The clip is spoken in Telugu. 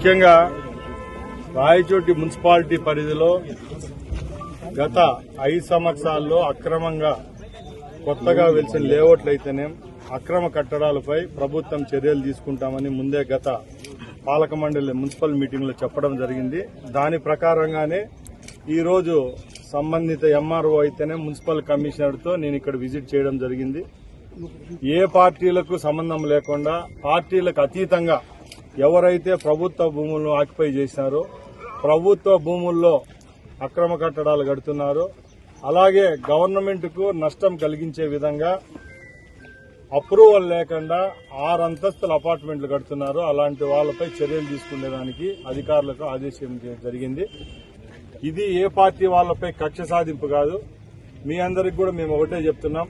ముఖ్యంగా రాయచోటి మున్సిపాలిటీ పరిధిలో గత 5 సంవత్సరాల్లో అక్రమంగా కొత్తగా వెలిసిన లేఅవుట్లయితేనే అక్రమ కట్టడాలపై ప్రభుత్వం చర్యలు తీసుకుంటామని ముందే గత పాలక మండలి మున్సిపల్ మీటింగ్లో చెప్పడం జరిగింది. దాని ప్రకారంగానే ఈరోజు సంబంధిత ఎంఆర్ఓ అయితేనే మున్సిపల్ కమిషనర్తో నేను ఇక్కడ విజిట్ చేయడం జరిగింది. ఏ పార్టీలకు సంబంధం లేకుండా పార్టీలకు అతీతంగా ఎవరైతే ప్రభుత్వ భూములను ఆక్యుపై చేసినారో, ప్రభుత్వ భూముల్లో అక్రమ కట్టడాలు కడుతున్నారో, అలాగే గవర్నమెంట్ కు నష్టం కలిగించే విధంగా అప్రూవల్ లేకుండా 6 అంతస్తుల అపార్ట్మెంట్లు కడుతున్నారు. అలాంటి వాళ్లపై చర్యలు తీసుకునేదానికి అధికారులకు ఆదేశించడం జరిగింది. ఇది ఏ పార్టీ వాళ్లపై కక్ష సాధింపు కాదు. మీ అందరికి కూడా మేము ఒకటే చెప్తున్నాం,